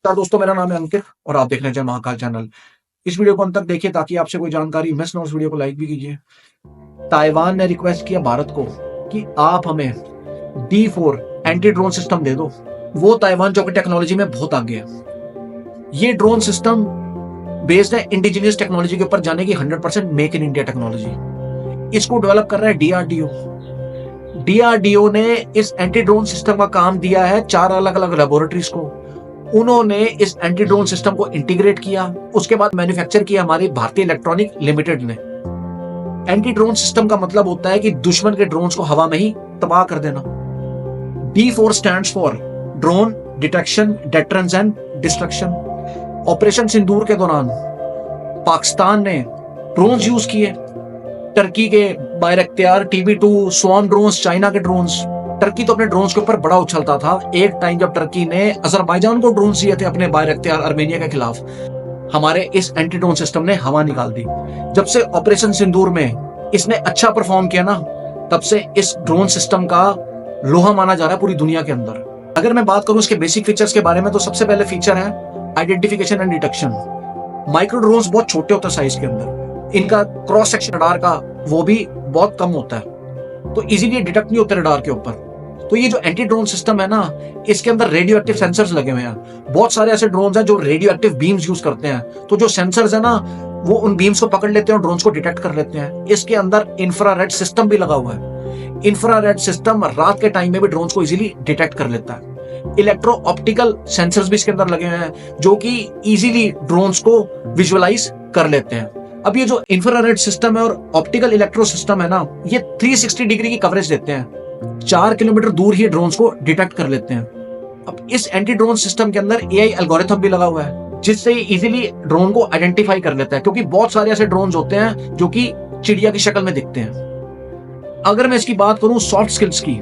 नमस्कार दोस्तों, मेरा नाम है अंकित और आप देख रहे हैं जय महाकाल चैनल। इस वीडियो को अंत तक देखिए ताकि आपसे कोई जानकारी मिस ना हो। इस वीडियो को लाइक भी कीजिए। ताइवान ने रिक्वेस्ट किया भारत को कि आप हमें D4 एंटी ड्रोन सिस्टम दे दो। वो ताइवान जो कि टेक्नोलॉजी में बहुत आगे है। ये ड्रोन सिस्टम बेस्ड है इंडिजिनियस टेक्नोलॉजी के ऊपर, जाने की 100% मेक इन इंडिया टेक्नोलॉजी। इसको डेवलप कर रहा है DRDO। DRDO ने इस एंटी ड्रोन सिस्टम का काम दिया है 4 अलग अलग लेबोरेटरीज को। उन्होंने इस एंटी ड्रोन सिस्टम को इंटीग्रेट किया, उसके बाद मैन्युफैक्चर किया हमारी भारतीय इलेक्ट्रॉनिक लिमिटेड ने। एंटी ड्रोन सिस्टम का मतलब होता है कि दुश्मन के ड्रोन्स को हवा में ही तबाह कर देना। D4 stands for drone detection, deterrence and destruction. Operation Sindoor के दौरान पाकिस्तान ने ड्रोन्स यूज किए, टर्की के Bayraktar TB2 swarm drones, China के ड्रोन्स। टर्की तो अपने ड्रोन्स के ऊपर बड़ा उछलता था। एक टाइम जब टर्की ने अजरबैजान को ड्रोन्स दिए थे अपने बायरक्तियार आर्मेनिया के खिलाफ, हमारे इस एंटी ड्रोन सिस्टम ने हवा निकाल दी। जब से ऑपरेशन सिंदूर में इसने अच्छा परफॉर्म किया ना, तब से इस ड्रोन सिस्टम का लोहा माना जा रहा है पूरी दुनिया के अंदर। अगर मैं बात करूं इसके बेसिक फीचर्स के बारे में, तो सबसे पहले फीचर है identification and detection. Micro drones बहुत छोटे होते हैं साइज के अंदर, इनका क्रॉस सेक्शन रडार का वो भी बहुत कम होता है, तो इजीली डिटेक्ट नहीं होते रडार के ऊपर। तो ये जो एंटी ड्रोन सिस्टम है ना, इसके अंदर रेडियो एक्टिव सेंसर्स लगे हुए हैं। बहुत सारे ऐसे ड्रोन्स हैं जो रेडियो एक्टिव बीम्स यूज करते हैं, तो जो सेंसर्स है ना, वो उन बीम्स को पकड़ लेते हैं और ड्रोन्स को डिटेक्ट कर लेते हैं। इसके अंदर इंफ्रारेड सिस्टम भी लगा हुआ है। इंफ्रारेड सिस्टम रात के टाइम में भी ड्रोन्स को इजीली डिटेक्ट कर लेता है। इलेक्ट्रो ऑप्टिकल सेंसर्स भी इसके अंदर लगे हुए हैं, जो कि इजीली ड्रोन्स को विजुअलाइज कर लेते हैं। अब ये जो इंफ्रारेड सिस्टम है और ऑप्टिकल इलेक्ट्रो सिस्टम है ना, ये 360 डिग्री की कवरेज देते हैं। 4 किलोमीटर दूर ही ड्रोन्स को डिटेक्ट कर लेते हैं। अब इस एंटी ड्रोन सिस्टम के अंदर AI एल्गोरिथम भी लगा हुआ है, जिससे इजीली ड्रोन को आइडेंटिफाई कर लेता है, क्योंकि बहुत सारे ऐसे ड्रोन्स होते हैं जो कि चिड़िया की शक्ल में दिखते हैं। अगर मैं इसकी बात करूं सॉफ्ट स्किल्स की,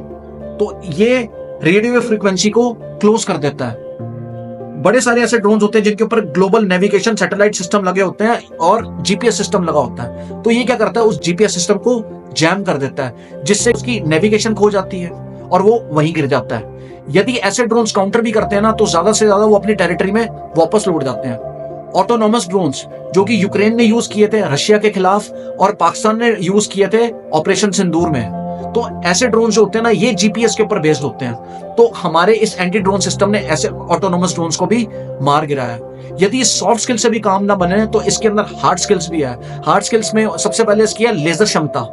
तो ये रेडियो फ्रीक्वेंसी को क्लोज कर देता है। बड़े सारे ऐसे ड्रोन्स होते हैं जिनके ऊपर ग्लोबल नेविगेशन सैटेलाइट सिस्टम लगे होते हैं और GPS सिस्टम लगा होता है, तो ये क्या करता है, उस GPS सिस्टम को जैम कर देता है, जिससे उसकी नेविगेशन खो जाती है और वो वहीं गिर जाता है। यदि ऐसे ड्रोन्स काउंटर भी करते हैं ना, तो ज्यादा से ज्यादा वो अपनी टेरिटरी में वापस लौट जाते हैं। ऑटोनोमस ड्रोन्स जो कि यूक्रेन ने यूज किए थे रशिया के खिलाफ और पाकिस्तान ने यूज किए थे ऑपरेशन सिंदूर में, तो ऐसे ड्रोन जो होते हैं ना, ये GPS के ऊपर बेस्ड होते हैं। तो हमारे इस एंटी ड्रोन सिस्टम ने ऐसे ऑटोनोमस ड्रोन्स को भी मार गिराया। यदि सॉफ्ट स्किल से भी काम ना बने, तो इसके अंदर हार्ड स्किल्स भी है। हार्ड स्किल्स में सबसे पहले इसकी है लेजर क्षमता।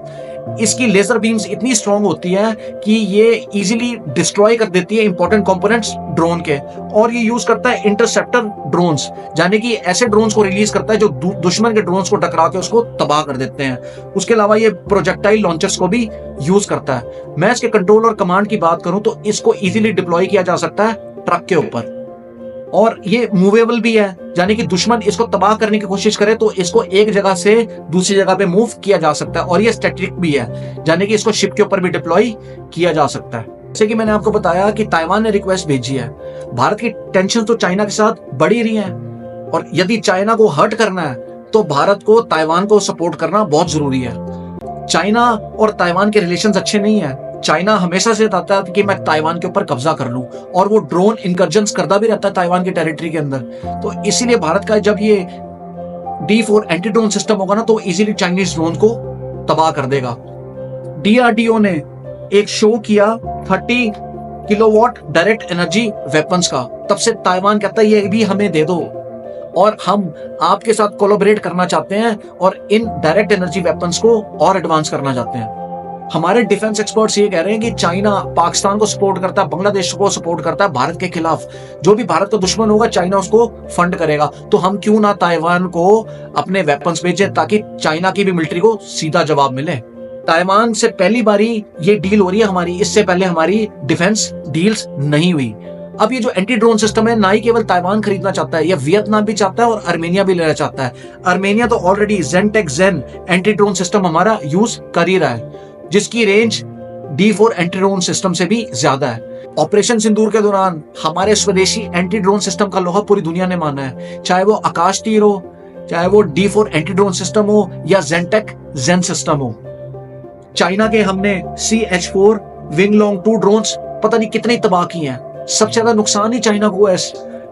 इसकी लेजर बीम्स इतनी स्ट्रांग होती है कि ये इजीली डिस्ट्रॉय कर देती है इंपॉर्टेंट कंपोनेंट्स ड्रोन के, और ये यूज करता है इंटरसेप्टर ड्रोन्स, यानी कि ऐसे ड्रोन्स को रिलीज करता है जो दुश्मन के ड्रोन्स को टकरा के उसको तबाह कर देते हैं। उसके अलावा ये प्रोजेक्टाइल लॉन्चर्स को भी यूज करता है। मैं इसके कंट्रोल और कमांड की बात करूं, तो इसको इजीली डिप्लॉय किया जा सकता है ट्रक के ऊपर, और ये मूवेबल भी है, यानी कि दुश्मन इसको तबाह करने की कोशिश करे तो इसको एक जगह से दूसरी जगह पे मूव किया जा सकता है। और ये स्टैटिक भी है, यानी कि इसको शिप के ऊपर भी डिप्लॉय किया जा सकता है। जैसे कि मैंने आपको बताया कि ताइवान ने रिक्वेस्ट भेजी है। भारत की टेंशन तो चाइना के साथ बढ़ ही रही है, और यदि चाइना को हर्ट करना है तो भारत को ताइवान को सपोर्ट करना बहुत जरूरी है। चाइना और ताइवान के रिलेशंस अच्छे नहीं है। चाइना हमेशा से चाहता है कि मैं ताइवान के ऊपर कब्जा कर लूं, और वो ड्रोन इनकर्जन्स करता भी रहता है ताइवान की टेरिटरी के अंदर। तो इसीलिए भारत का जब ये D4 एंटी ड्रोन सिस्टम होगा ना, तो इजीली चाइनीज ड्रोन को तबाह कर देगा। DRDO ने एक शो किया 30 किलोवाट डायरेक्ट एनर्जी वेपन्स का। तब से ताइवान कहता है ये भी हमें दे दो, और हम आपके साथ कोलैबोरेट करना चाहते हैं और इन डायरेक्ट एनर्जी वेपन्स को और एडवांस करना चाहते हैं। हमारे डिफेंस एक्सपर्ट्स ये कह रहे हैं कि चाइना पाकिस्तान को सपोर्ट करता है, बांग्लादेश को सपोर्ट करता है भारत के खिलाफ। जो भी भारत का दुश्मन होगा, चाइना उसको फंड करेगा। तो हम क्यों ना ताइवान को अपने वेपन्स भेजें, ताकि चाइना की भी मिलिट्री को सीधा जवाब मिले। ताइवान से पहली बारी ये डील हो रही है हमारी, इससे पहले हमारी डिफेंस डील्स नहीं हुई। अब ये जो एंटी ड्रोन सिस्टम है, ना ही केवल ताइवान खरीदना चाहता है, या वियतनाम भी चाहता है और आर्मेनिया भी लेना चाहता है। आर्मेनिया तो already ZENTEC-ZEN anti drone system हमारा यूज कर ही रहा है, जिसकी range D4 anti drone system से भी ज्यादा है। ऑपरेशन सिंदूर के दौरान हमारे स्वदेशी एंटी ड्रोन सिस्टम का लोहा पूरी दुनिया ने माना है, चाहे वो आकाश तीर हो, चाहे वो D4 एंटी ड्रोन सिस्टम हो, या ZENTEC-ZEN सिस्टम हो। चाइना के हमने CH-4 विंग लॉन्ग 2 ड्रोन्स पता नहीं कितने तबाह किए हैं। सबसे ज्यादा नुकसान ही चाइना को है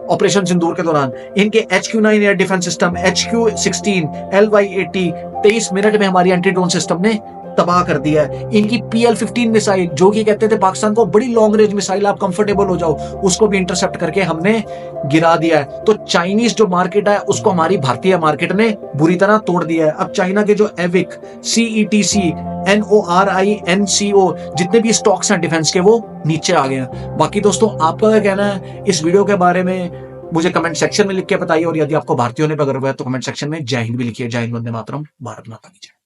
ऑपरेशन सिंदूर के दौरान इनके HQ-9 air defence system, HQ-16, LY-80 23 minute में हमारी एंटी ड्रोन सिस्टम ने तबाह कर दिया है। इनकी PL-15 मिसाइल, जो कि कहते थे पाकिस्तान को बड़ी लॉन्ग रेंज मिसाइल, आप कंफर्टेबल हो जाओ, उसको भी इंटरसेप्ट करके हमने गिरा दिया है। तो चाइनीज जो मार्केट है उसको हमारी भारतीय मार्केट ने बुरी तरह तोड़ दिया है। अब चाइना के जो एविक, CETC, NORINCO जितने भी स्टॉक्स हैं डिफेंस के, वो नीचे आ गए हैं। बाकी दोस्तों आपका क्या कहना है इस वीडियो के बारे में, मुझे कमेंट सेक्शन में लिख के बताइए। और यदि आपको भारतीय होने पर गर्व है तो कमेंट सेक्शन में जय हिंद भी लिखिए। जय हिंद, वंदे मातरम, भारत माता की जय।